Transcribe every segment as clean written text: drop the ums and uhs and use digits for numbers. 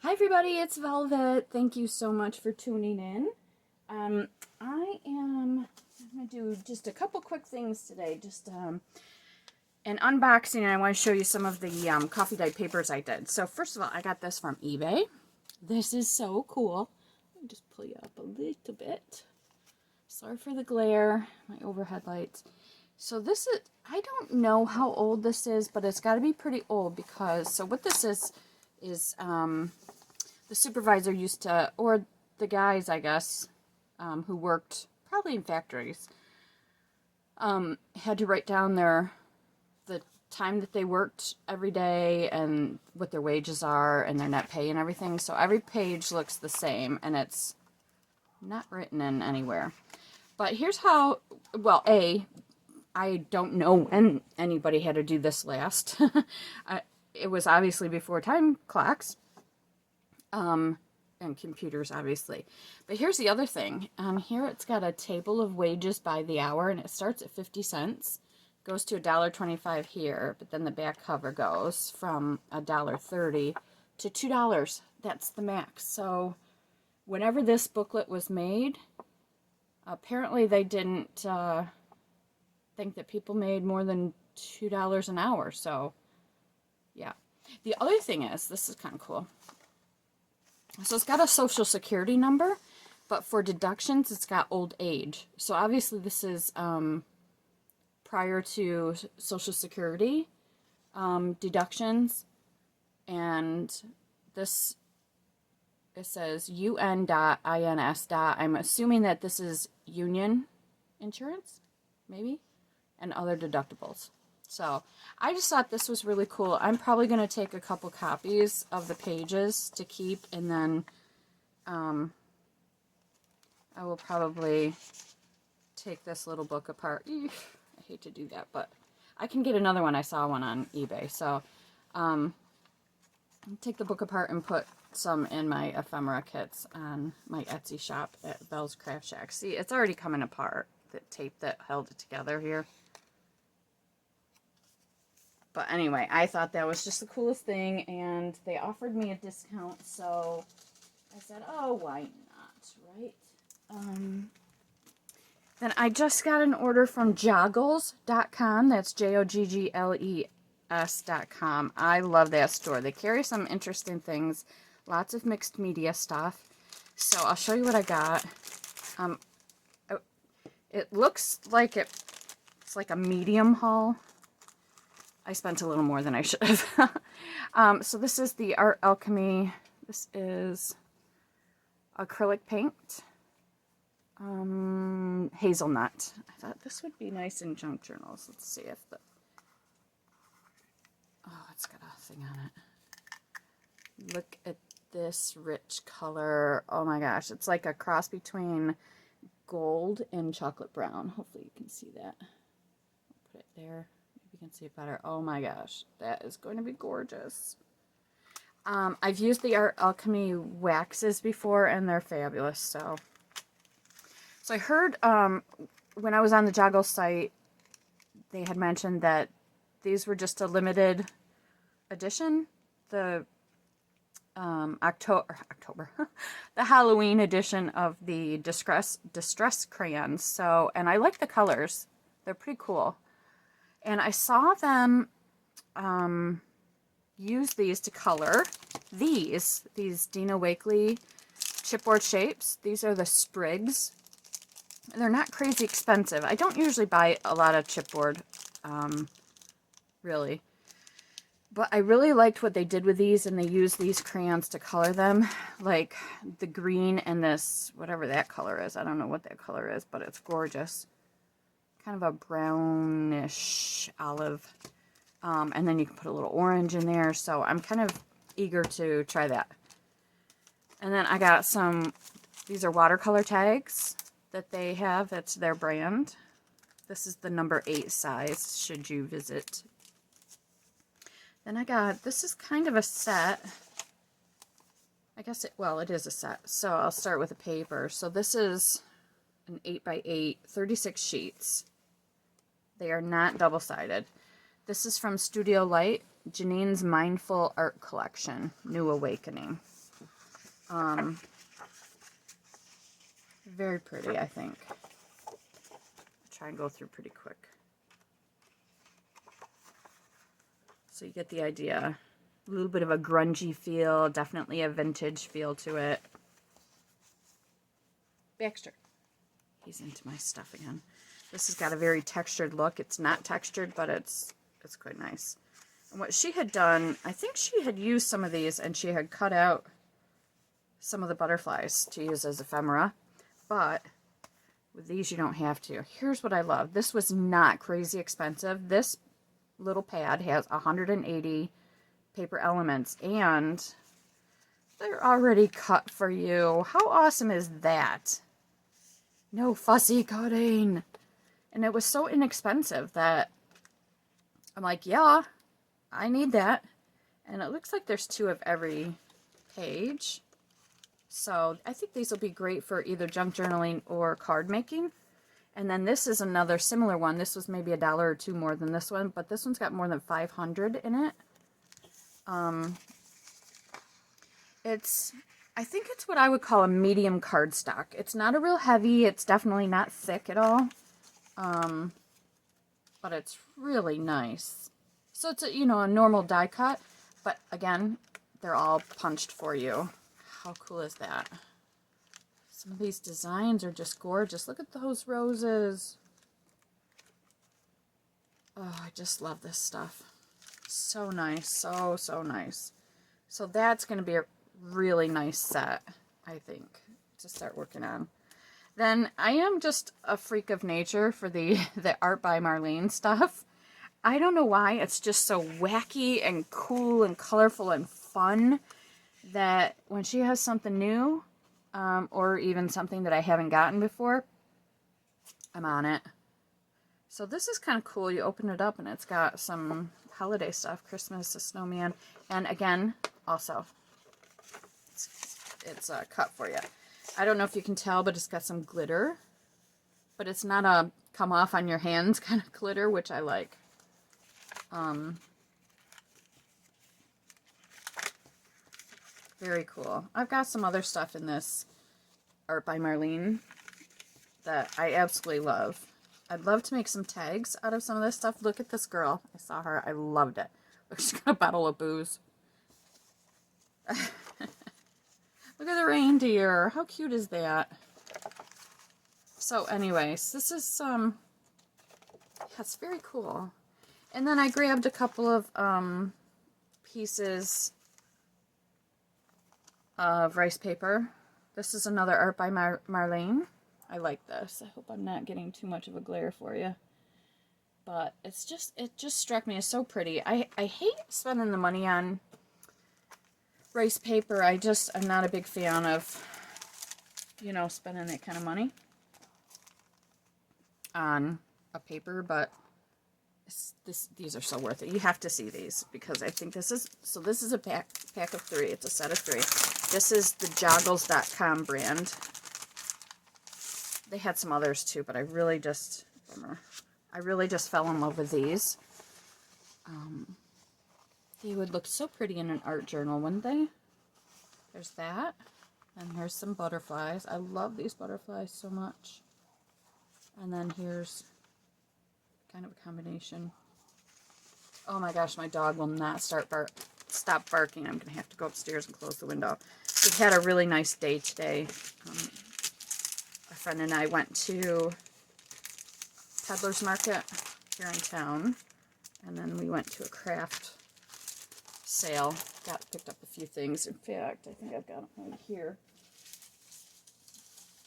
Hi everybody, it's Velvet. Thank you so much for tuning in. I'm gonna do just a couple quick things today. Just an unboxing, and I want to show you some of the coffee dye papers I did. So first of all, I got this from eBay. This is so cool. Let me just pull you up a little bit. Sorry for the glare, my overhead lights. So this is, I don't know how old this is, but it's got to be pretty old because, so what this is the supervisor used to, or the guys, I guess, who worked probably in factories, had to write down the time that they worked every day and what their wages are and their net pay and everything. So every page looks the same and it's not written in anywhere. But here's how, well, I don't know when anybody had to do this last. It was obviously before time clocks. And computers, obviously. But here's the other thing. Here it's got a table of wages by the hour, and it starts at 50 cents, goes to $1.25 here, but then the back cover goes from $1.30 to $2. That's the max. So whenever this booklet was made, apparently they didn't think that people made more than $2 an hour. So yeah. The other thing is, this is kind of cool. So it's got a social security number, but for deductions, it's got old age. So obviously this is prior to social security deductions. And this, it says UN.INS. I'm assuming that this is union insurance, maybe, and other deductibles. So I just thought this was really cool. I'm probably going to take a couple copies of the pages to keep, and then I will probably take this little book apart. I hate to do that, but I can get another one. I saw one on eBay. So take the book apart and put some in my ephemera kits on my Etsy shop at Belle's Craft Shack. See, it's already coming apart, the tape that held it together here. But anyway, I thought that was just the coolest thing, and they offered me a discount, so I said, oh, why not, right? Then I just got an order from Joggles.com. That's Joggles.com. I love that store. They carry some interesting things, lots of mixed media stuff. So I'll show you what I got. It looks like it's like a medium haul. I spent a little more than I should have. So this is the Art Alchemy. This is acrylic paint. Hazelnut. I thought this would be nice in junk journals. Let's see if the... Oh, it's got a thing on it. Look at this rich color. Oh my gosh. It's like a cross between gold and chocolate brown. Hopefully you can see that. I'll put it there. You can see it better. Oh my gosh, that is going to be gorgeous. I've used the Art Alchemy waxes before, and they're fabulous. So I heard when I was on the Joggles site, they had mentioned that these were just a limited edition. The October, the Halloween edition of the distress crayons. So, and I like the colors; they're pretty cool. And I saw them use these to color these Dina Wakley chipboard shapes. These are the sprigs. And they're not crazy expensive. I don't usually buy a lot of chipboard, really. But I really liked what they did with these, and they used these crayons to color them. Like the green and this, whatever that color is. I don't know what that color is, but it's gorgeous. Kind of a brownish olive, and then you can put a little orange in there, so I'm kind of eager to try that. And then I got these are watercolor tags that they have. That's their brand. This is the number 8 size, should you visit. Then I got, this is kind of a set. I guess it is a set, so I'll start with the paper. So this is an 8x8, 36 sheets. They are not double-sided. This is from Studio Light, Janine's Mindful Art Collection, New Awakening. Very pretty, I think. I'll try and go through pretty quick. So you get the idea. A little bit of a grungy feel, definitely a vintage feel to it. Baxter. He's into my stuff again. This has got a very textured look. It's not textured, but it's quite nice. And what she had done, I think she had used some of these and she had cut out some of the butterflies to use as ephemera. But with these, you don't have to. Here's what I love. This was not crazy expensive. This little pad has 180 paper elements and they're already cut for you. How awesome is that? No fussy cutting. And it was so inexpensive that I'm like, yeah, I need that. And it looks like there's 2 of every page. So I think these will be great for either junk journaling or card making. And then this is another similar one. This was maybe $1 or $2 more than this one, but this one's got more than 500 in it. I think it's what I would call a medium cardstock. It's not a real heavy. It's definitely not thick at all. But it's really nice. So it's a normal die cut, but again, they're all punched for you. How cool is that? Some of these designs are just gorgeous. Look at those roses. Oh, I just love this stuff. So nice. So nice. So that's going to be a really nice set, I think, to start working on. Then I am just a freak of nature for the Art by Marlene stuff. I don't know why. It's just so wacky and cool and colorful and fun that when she has something new, or even something that I haven't gotten before, I'm on it. So this is kind of cool. You open it up and it's got some holiday stuff, Christmas, a snowman, and again, also, it's cut for you. I don't know if you can tell, but it's got some glitter, but it's not a come off on your hands kind of glitter, which I like. Very cool. I've got some other stuff in this Art by Marlene that I absolutely love. I'd love to make some tags out of some of this stuff. Look at this girl. I saw her. I loved it. Look, she's got a bottle of booze. Look at the reindeer. How cute is that? So anyways, this is, that's very cool. And then I grabbed a couple of, pieces of rice paper. This is another Art by Marlene. I like this. I hope I'm not getting too much of a glare for you. But it just struck me as so pretty. I hate spending the money on rice paper. I'm not a big fan of, spending that kind of money on a paper, but these are so worth it. You have to see these because I think this is a pack of 3. It's a set of 3. This is the Joggles.com brand. They had some others too, but I really just fell in love with these. They would look so pretty in an art journal, wouldn't they? There's that. And here's some butterflies. I love these butterflies so much. And then here's kind of a combination. Oh my gosh, my dog will not stop barking. I'm going to have to go upstairs and close the window. We had a really nice day today. A friend and I went to Peddler's Market here in town. And then we went to a craft sale. Picked up a few things. In fact, I think I've got them right here.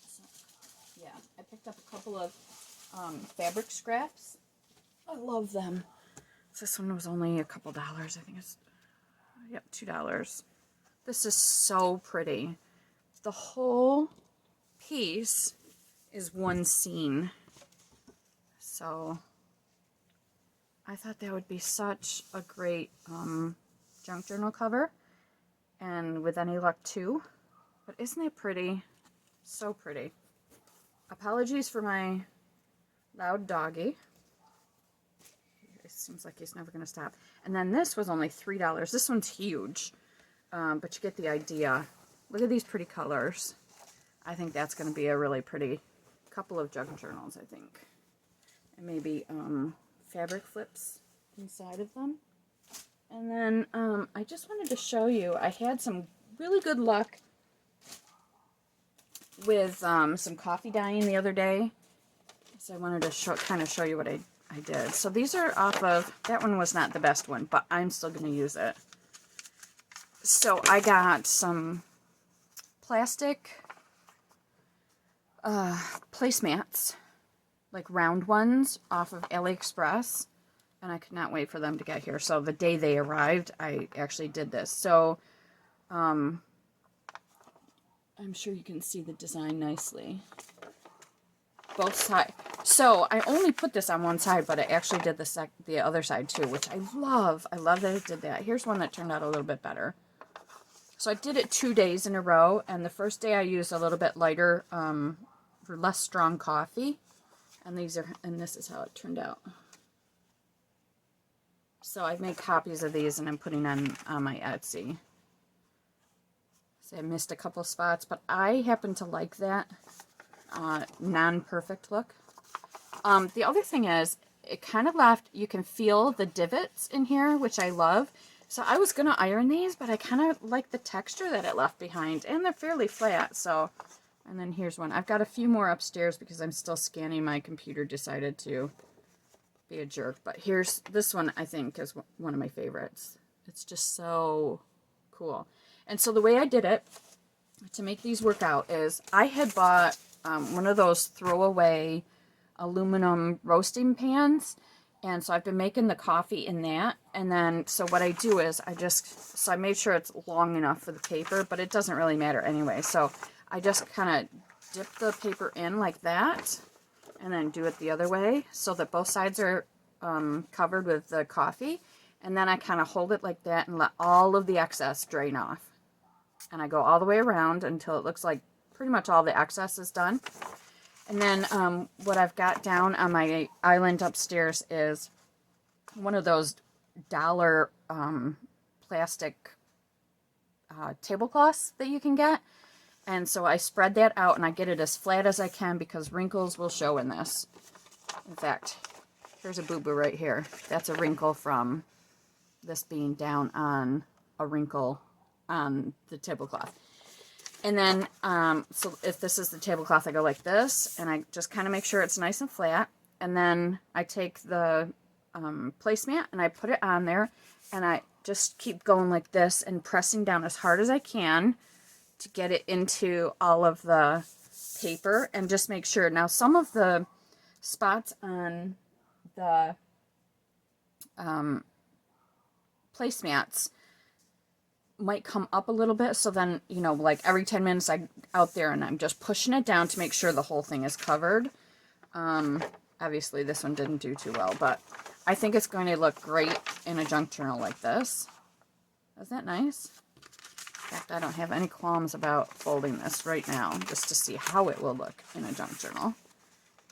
So, yeah, I picked up a couple of fabric scraps. I love them. This one was only a couple dollars. I think it's, yep, $2. This is so pretty. The whole piece is one scene. So I thought that would be such a great junk journal cover, and with any luck too. But isn't it pretty? So pretty. Apologies for my loud doggy. It seems like he's never going to stop. And then this was only $3. This one's huge, but you get the idea. Look at these pretty colors. I think that's going to be a really pretty couple of junk journals, I think. And maybe fabric flips inside of them. And then I just wanted to show you, I had some really good luck with some coffee dyeing the other day. So I wanted to kind of show you what I did. So these are off of, that one was not the best one, but I'm still going to use it. So I got some plastic placemats, like round ones, off of AliExpress. And I could not wait for them to get here. So the day they arrived, I actually did this. So I'm sure you can see the design nicely. Both sides. So I only put this on one side, but I actually did the other side too, which I love. I love that it did that. Here's one that turned out a little bit better. So I did it 2 days in a row, and the first day I used a little bit lighter, for less strong coffee, and this is how it turned out. So I've made copies of these, and I'm putting on my Etsy. So I missed a couple spots, but I happen to like that non-perfect look. The other thing is, it kind of left, you can feel the divots in here, which I love. So I was going to iron these, but I kind of like the texture that it left behind, and they're fairly flat. So, and then here's one. I've got a few more upstairs because I'm still scanning. My computer decided to be a jerk, but here's this one. I think is one of my favorites. It's just so cool. And so the way I did it to make these work out is I had bought one of those throwaway aluminum roasting pans, and so I've been making the coffee in that. And then so what I do is I made sure it's long enough for the paper, but it doesn't really matter anyway. So I just kind of dip the paper in like that, and then do it the other way so that both sides are covered with the coffee. And then I kind of hold it like that and let all of the excess drain off. And I go all the way around until it looks like pretty much all the excess is done. And then what I've got down on my island upstairs is one of those dollar plastic tablecloths that you can get. And so I spread that out and I get it as flat as I can because wrinkles will show in this. In fact, here's a boo-boo right here. That's a wrinkle from this being down on a wrinkle on the tablecloth. And then, so if this is the tablecloth, I go like this, and I just kind of make sure it's nice and flat. And then I take the placemat and I put it on there, and I just keep going like this and pressing down as hard as I can to get it into all of the paper, and just make sure. Now, some of the spots on the placemats might come up a little bit, so then, you know, like every 10 minutes I'm out there and I'm just pushing it down to make sure the whole thing is covered. Obviously this one didn't do too well, but I think it's going to look great in a junk journal like this. Isn't that nice? In fact, I don't have any qualms about folding this right now, just to see how it will look in a junk journal.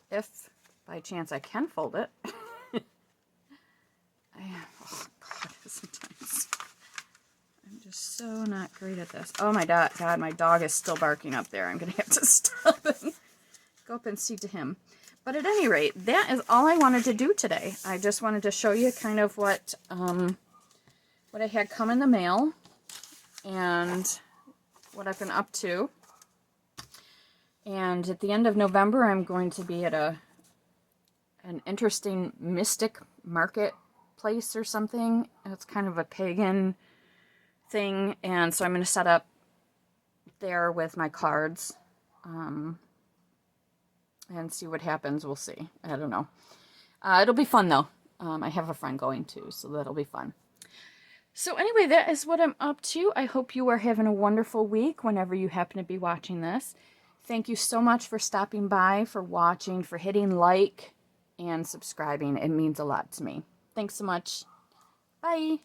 If by chance I can fold it. Oh God, sometimes I'm just so not great at this. Oh my God, my dog is still barking up there. I'm going to have to stop and go up and see to him. But at any rate, that is all I wanted to do today. I just wanted to show you kind of what I had come in the mail and what I've been up to. And at the end of November, I'm going to be at an interesting mystic marketplace or something. It's kind of a pagan thing, and so I'm going to set up there with my cards and see what happens. We'll see. I don't know. It'll be fun though. I have a friend going too, so that'll be fun. So anyway, that is what I'm up to. I hope you are having a wonderful week whenever you happen to be watching this. Thank you so much for stopping by, for watching, for hitting like and subscribing. It means a lot to me. Thanks so much. Bye.